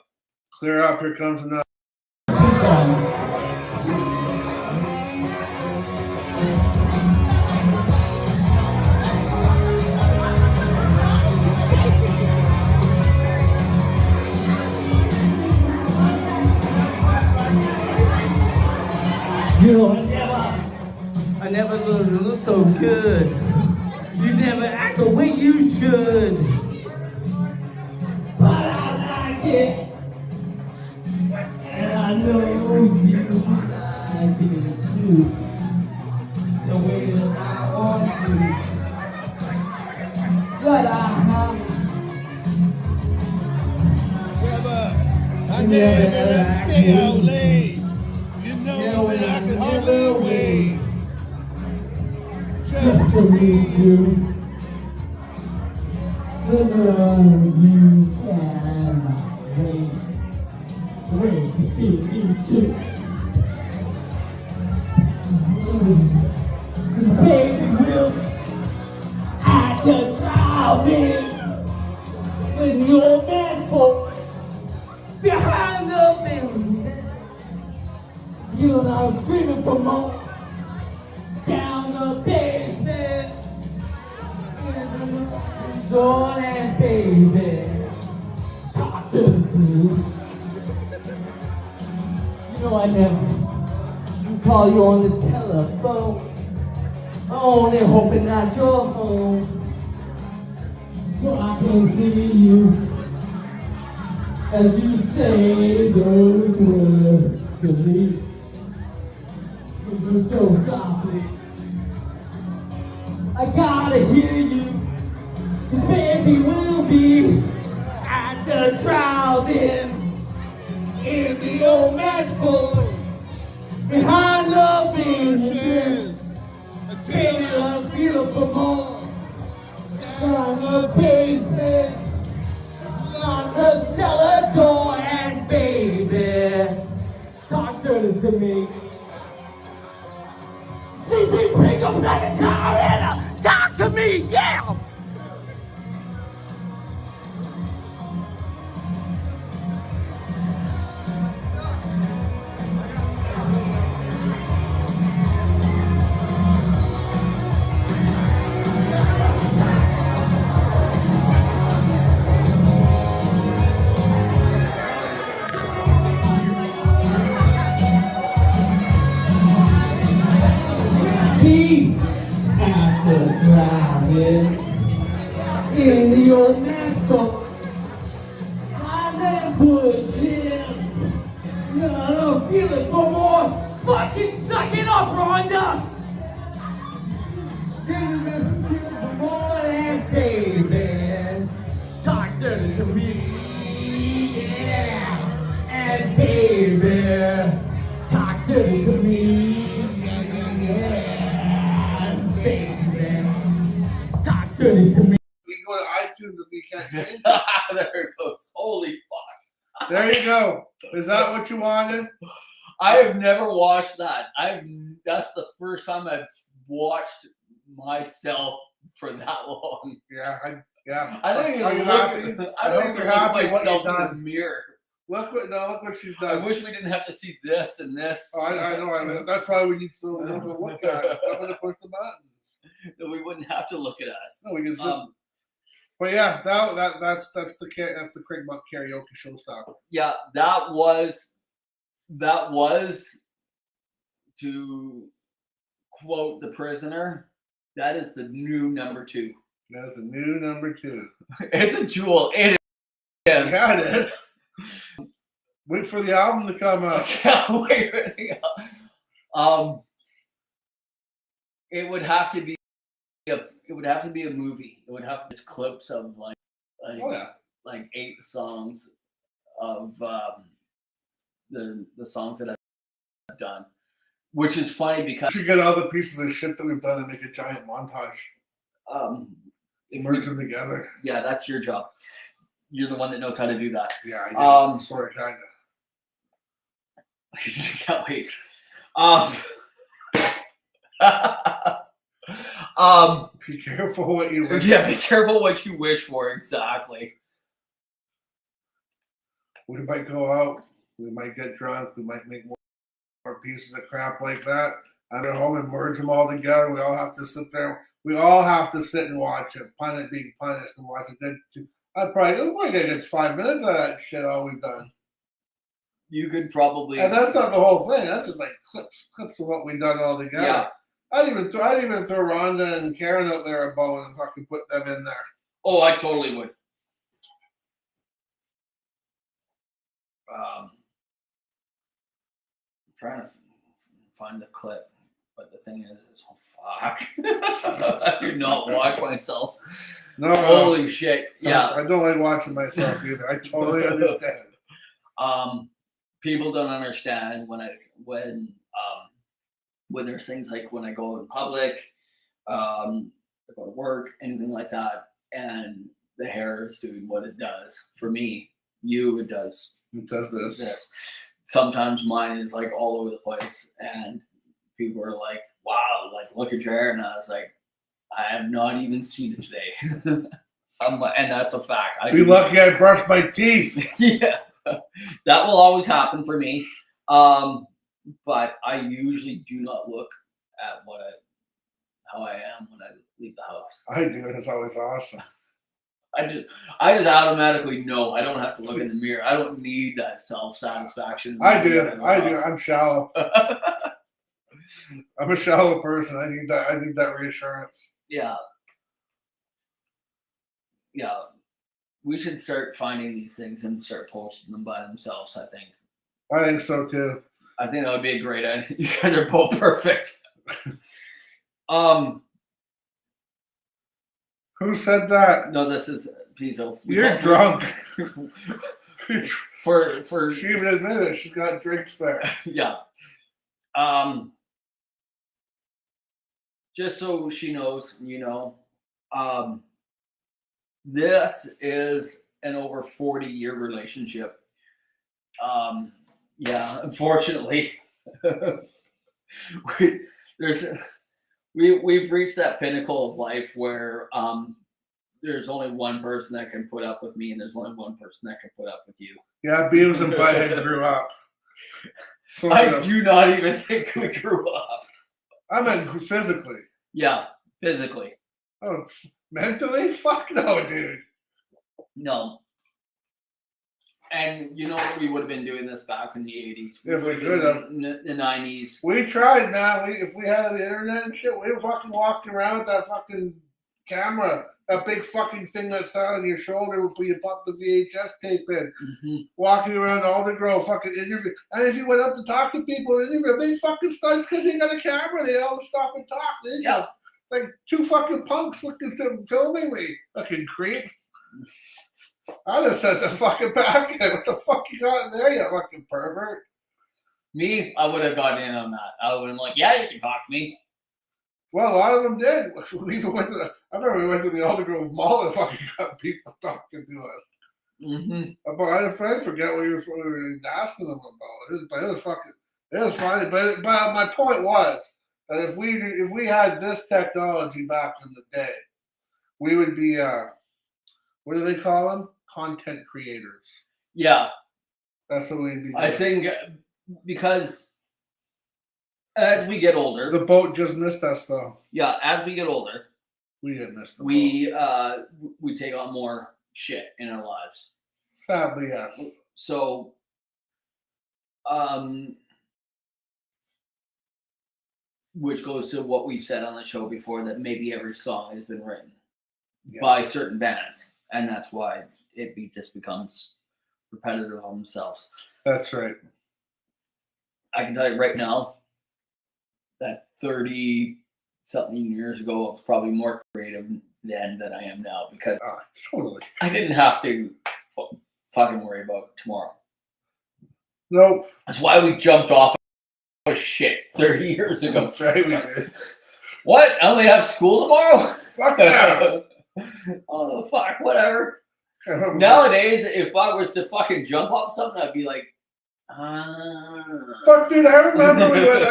S2: Clear up. Here comes another.
S3: You know, I never look so good. You never act the way you should. But I like it. And I know you like it too. The way that I want you. But
S4: I never stay out late. You know that I can hardly wait.
S3: just to meet you. The girl you cannot wait to see me too. 'Cause baby will at the driving when you're meant for behind the building. You know I'm screaming for more down the basement. Darling baby, talk to me. You know I never call you on the telephone. Only hoping that you're home, so I can hear you as you say those words to me. You so softly. I gotta hear you. 'Cause baby will be at the drive-in in the old matchbook behind the building. Baby, I'm beautiful more down the basement, on the cellar door, and baby, talk dirty to me. CC, bring up that guitar and talk to me, yeah! Be at the drive-in in the old matchbook behind them bushes. I'm feeling for more. Fucking suck it up, Rhonda. Feeling for more than baby. Talk dirty to me, yeah. And baby, talk dirty to me. Baby, talk dirty to me.
S2: You go to iTunes and you can't change it.
S1: There it goes. Holy fuck.
S2: There you go. Is that what you wanted?
S1: I have never watched that. That's the first time I've watched myself for that long.
S2: Yeah, yeah.
S1: I don't even
S2: Are you
S1: look,
S2: happy?
S1: I don't even
S2: you're
S1: look at
S2: happy with what
S1: myself
S2: you've
S1: in the
S2: done.
S1: mirror.
S2: Look what she's
S1: I
S2: done.
S1: wish we didn't have to see this and this.
S2: Oh, I know. That's why we need someone to look at it. Someone to push the buttons.
S1: That we wouldn't have to look at us.
S2: No, we can sit. But yeah, that's the Craig Buck karaoke show stop.
S1: Yeah, that was to quote The Prisoner. That is the new number 2.
S2: That is the new number 2.
S1: It's a jewel. It is.
S2: Yeah, it is. Wait for the album to come out.
S1: Can't wait for the album. It would have to be a movie. It would have just clips of like
S2: Oh yeah.
S1: like 8 songs of the songs that I've done, which is funny because
S2: We should get all the pieces of shit that we've done and make a giant montage. Merge them together.
S1: Yeah, that's your job. You're the one that knows how to do that.
S2: Yeah, I do. Sorry, kinda.
S1: Can't wait.
S2: Be careful what you wish.
S1: Yeah, be careful what you wish for. Exactly.
S2: We might go out. We might get drunk. We might make more pieces of crap like that. I'm at home and merge them all together. We all have to sit there. We all have to sit and watch it. Being punished and watch it. I'd probably get 5 minutes of that shit. All we've done.
S1: You could probably.
S2: And that's not the whole thing. That's just like clips of what we've done all together.
S1: Yeah.
S2: I'd even throw Rhonda and Karen out there a bone and fucking put them in there.
S1: Oh, I totally would. I'm trying to find the clip, but the thing is, oh fuck! I do not watch myself.
S2: No,
S1: holy shit! Yeah,
S2: I don't like watching myself either. I totally understand.
S1: People don't understand when there's things like when I go in public, I go to work, anything like that, and the hair is doing what it does for me. It does.
S2: It does this.
S1: Sometimes mine is like all over the place, and people are like, "Wow, like look at your hair," and I was like, "I have not even seen it today," and that's a fact.
S2: Be lucky I brushed my teeth.
S1: Yeah, that will always happen for me. But I usually do not look at how I am when I leave the house.
S2: I do. It's always awesome.
S1: I just automatically know. I don't have to look in the mirror. I don't need that self-satisfaction.
S2: I do. I'm shallow. I'm a shallow person. I need that reassurance.
S1: Yeah. Yeah. We should start finding these things and start posting them by themselves, I think.
S2: I think so too.
S1: I think that would be a great idea. You guys are both perfect.
S2: Who said that?
S1: No, this is Pizzo.
S2: You're drunk.
S1: For
S2: she even admitted it. She's got drinks there.
S1: Yeah. Just so she knows, this is an over 40-year relationship. Yeah, unfortunately, we've reached that pinnacle of life where there's only one person that can put up with me, and there's only one person that can put up with you.
S2: Yeah, Beavis and Butthead grew up.
S1: I do not even think we grew up.
S2: I meant physically.
S1: Yeah, physically.
S2: Oh, mentally? Fuck no, dude.
S1: No. And we would have been doing this back in the 80s.
S2: If we could have.
S1: In the 90s.
S2: We tried, man. If we had the internet and shit, we were fucking walking around with that fucking camera. That big fucking thing that sat on your shoulder where you pop the VHS tape in. Mm-hmm. Walking around all the girl fucking interview. And if you went up to talk to people in interview, they fucking started because they got a camera. They all stop and talk. Yeah. Like two fucking punks looking filming me. Fucking creeps. I just sent the fucking back in. What the fuck you got in there, you fucking pervert?
S1: Me, I would have gotten in on that. I would have been like, yeah, you can talk to me.
S2: Well, a lot of them did. We even went to I remember we went to the Aldergrove Mall and fucking got people talking to us. Mm-hmm. But I forget what you were asking them about. But it was funny. But my point was that if we had this technology back in the day, we would be what do they call them? Content creators.
S1: Yeah.
S2: That's what we'd be doing.
S1: I think because as we get older.
S2: The boat just missed us, though.
S1: Yeah, as we get older.
S2: We didn't miss the boat.
S1: We take on more shit in our lives.
S2: Sadly, yes.
S1: So, which goes to what we've said on the show before, that maybe every song has been written by certain bands. And that's why it just becomes repetitive on themselves.
S2: That's right.
S1: I can tell you right now that 30-something years ago, I was probably more creative then than I am now because
S2: totally.
S1: I didn't have to fucking worry about tomorrow.
S2: Nope.
S1: That's why we jumped off of shit 30 years ago.
S2: That's right, we did.
S1: What? I only have school tomorrow?
S2: Fuck yeah.
S1: Oh, fuck, whatever. Nowadays, if I was to fucking jump off something, I'd be like,
S2: Fuck, dude, I remember we went.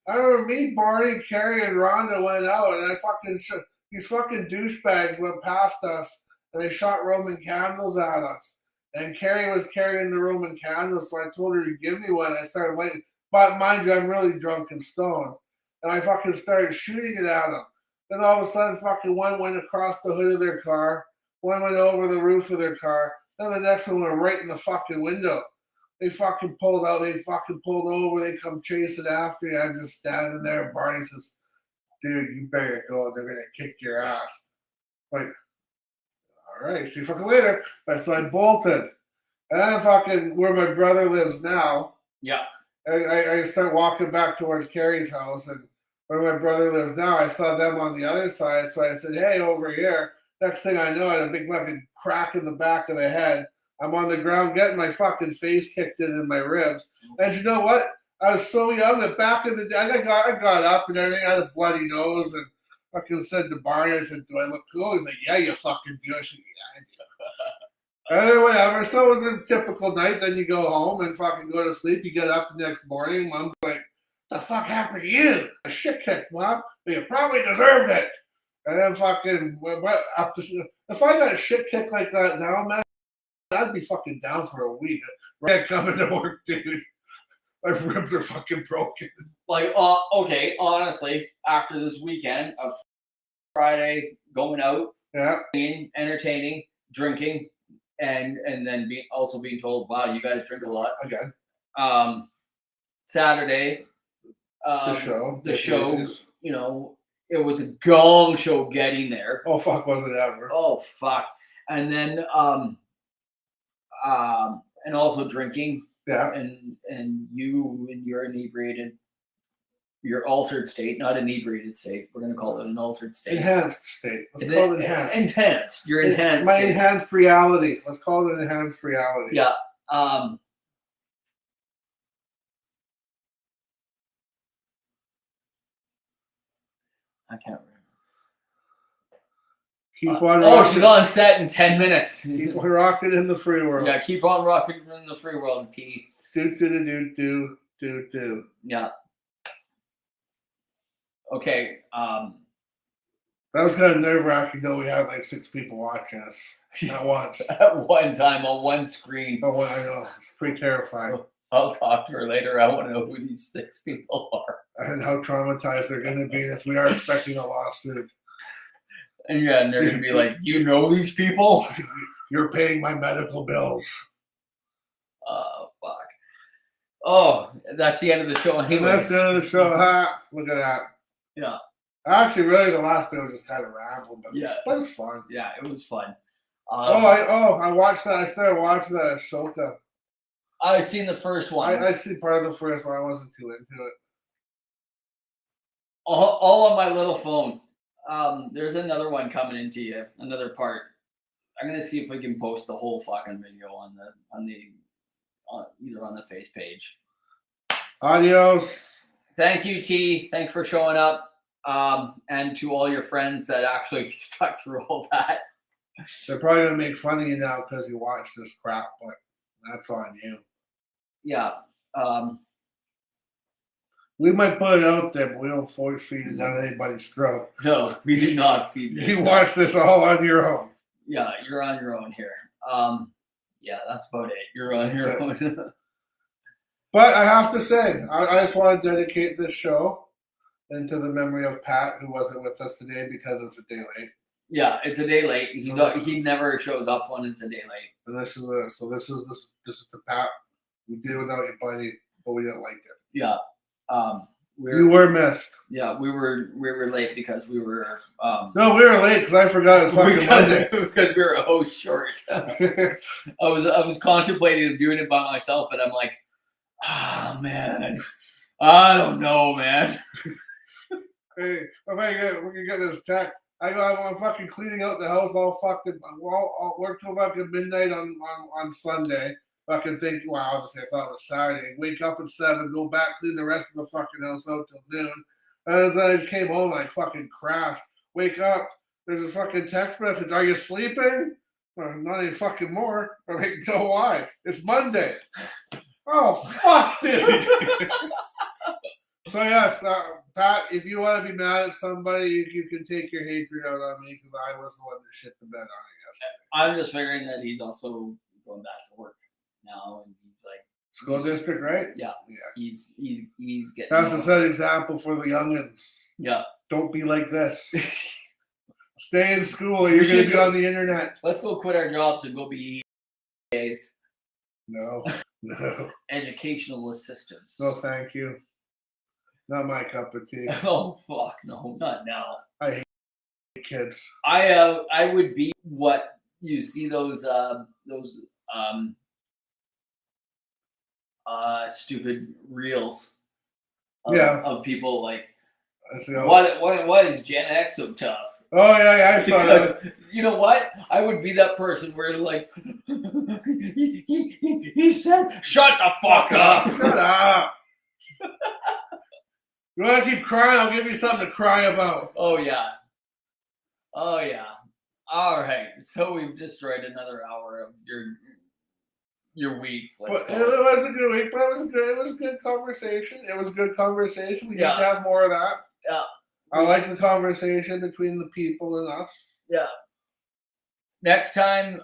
S2: I remember me, Barney, Carrie, and Rhonda went out, and these fucking douchebags went past us, and they shot Roman candles at us. And Carrie was carrying the Roman candles, so I told her to give me one. I started lighting, but mind you, I'm really drunk and stoned, and I fucking started shooting it at them. Then all of a sudden, fucking one went across the hood of their car, one went over the roof of their car, then the next one went right in the fucking window. They fucking pulled out. They fucking pulled over. They come chasing after me. I'm just standing there. Barney says, "Dude, you better go. They're gonna kick your ass." Like, all right, see you fucking later. So I bolted, and then fucking where my brother lives now.
S1: Yeah.
S2: I start walking back towards Carrie's house, and where my brother lives now, I saw them on the other side. So I said, "Hey, over here." Next thing I know, I had a big fucking crack in the back of the head. I'm on the ground getting my fucking face kicked in my ribs. And you know what? I was so young that back in the day, I got up and everything. I had a bloody nose and fucking said to Barney, I said, "Do I look cool?" He's like, "Yeah, you fucking do." I said, "Yeah, I do." And then whatever. So it was a typical night. Then you go home and fucking go to sleep. You get up the next morning. Mom's like, "The fuck happened to you?" "A shit kick, Mom. But you probably deserved it." And then fucking, if I got a shit kick like that now, man, I'd be fucking down for a week. Right, coming to work, dude. My ribs are fucking broken.
S1: Like, okay, honestly, after this weekend of Friday, going out, entertaining, drinking, and then also being told, "Wow, you guys drink a lot."
S2: Again.
S1: Saturday,
S2: the show,
S1: you know, it was a gong show getting there.
S2: Oh fuck, was it ever?
S1: Oh fuck, and then and also drinking.
S2: Yeah.
S1: And you in your inebriated, your altered state, not inebriated state. We're gonna call it an altered state.
S2: Enhanced state. Let's call it enhanced.
S1: Enhanced. Your enhanced.
S2: My
S1: state.
S2: enhanced reality. Let's call it enhanced reality.
S1: Yeah. I can't remember.
S2: Keep on rocking.
S1: She's on set in 10 minutes.
S2: Keep on rocking in the free world.
S1: Yeah, keep on rocking in the free world, T.
S2: Do.
S1: Yeah. Okay.
S2: That was kind of nerve-wracking, though. We had like 6 people watching us at once.
S1: At one time on one screen.
S2: Oh, I know. It's pretty terrifying.
S1: I'll talk to her later. I want to know who these 6 people are.
S2: And how traumatized they're going to be if we are expecting a lawsuit.
S1: And yeah, and they're going to be like, "You know these people?
S2: You're paying my medical bills."
S1: Fuck. Oh, that's the end of the show anyways.
S2: And that's the end of the show. Ha! Look at that.
S1: Yeah.
S2: Actually, really, the last bit was just kind of rambling, but
S1: yeah,
S2: it was fun.
S1: Yeah, it was fun.
S2: I watched that. I started watching that Ahsoka.
S1: I've seen the first one.
S2: I see part of the first one. I wasn't too into it.
S1: All on my little phone. There's another one coming into you. Another part. I'm gonna see if we can post the whole fucking video on either on the face page.
S2: Adios.
S1: Thank you, T. Thanks for showing up. And to all your friends that actually stuck through all that.
S2: They're probably gonna make fun of you now because you watched this crap, but that's on you.
S1: Yeah.
S2: We might put it out there, but we don't force feed it down anybody's throat.
S1: No, we do not feed this.
S2: You watch this all on your own.
S1: Yeah, you're on your own here. Yeah, that's about it. You're on your own.
S2: But I have to say, I just want to dedicate this show into the memory of Pat, who wasn't with us today because it's a day late.
S1: Yeah, it's a day late. He never shows up when it's a day late.
S2: And this is the Pat. We did without you, buddy, but we didn't like it.
S1: Yeah.
S2: You were missed.
S1: Yeah, we were late because we were.
S2: No, we were late because I forgot it's fucking Monday.
S1: Because we were a host short. I was contemplating doing it by myself, but I'm like, man, I don't know, man.
S2: Hey, if we can get this text, I'm fucking cleaning out the house all fucking. I'll work till fucking midnight on Sunday. Fucking think, wow, obviously I thought it was Saturday. Wake up at 7, go back, clean the rest of the fucking house out till noon. And then I came home and I fucking crashed. Wake up, there's a fucking text message. Are you sleeping? Not any fucking more. I'm like, no, why? It's Monday. Oh, fuck, dude. So, yes, Pat, if you want to be mad at somebody, you can take your hatred out on me because I was the one that shit the bed on it yesterday.
S1: I'm just figuring that he's also going back to work now, and he's like
S2: School district, right?
S1: Yeah. He's getting.
S2: That's a set example for the youngins.
S1: Yeah.
S2: Don't be like this. Stay in school or you're going to be on the internet.
S1: Let's go quit our jobs and go be EAs.
S2: No.
S1: Educational assistants.
S2: No, thank you. Not my cup of tea.
S1: Oh, fuck. No, not now.
S2: I hate kids.
S1: I would be what you see those stupid reels of people like, why is Gen X so tough?
S2: Oh yeah, I saw that.
S1: You know what? I would be that person where like he said, "Shut the fuck up!
S2: Shut up!" You want to keep crying? I'll give you something to cry about.
S1: Oh yeah. All right. So we've destroyed another hour of your week.
S2: It was a good week, but it was a good conversation. It was a good conversation. We need to have more of that.
S1: Yeah.
S2: I like the conversation between the people and us.
S1: Yeah. Next time,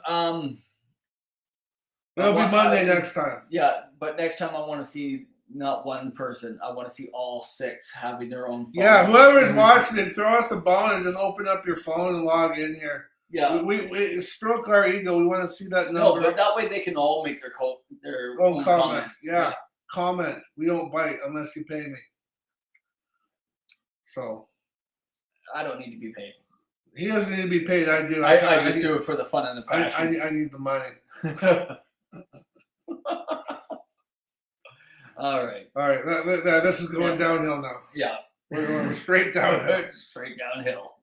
S2: it'll be Monday next time.
S1: Yeah, but next time I want to see not one person. I want to see all 6 having their own phone.
S2: Yeah, whoever's watching it, throw us a ball and just open up your phone and log in here.
S1: Yeah.
S2: We stroke our ego. We want to see that number.
S1: No, but that way they can all make their own comments.
S2: Yeah. Comment. We don't bite unless you pay me. So.
S1: I don't need to be paid.
S2: He doesn't need to be paid. I do.
S1: I just do it for the fun and the passion.
S2: I need the money.
S1: All right.
S2: This is going downhill now.
S1: Yeah.
S2: We're going straight downhill.
S1: Straight downhill.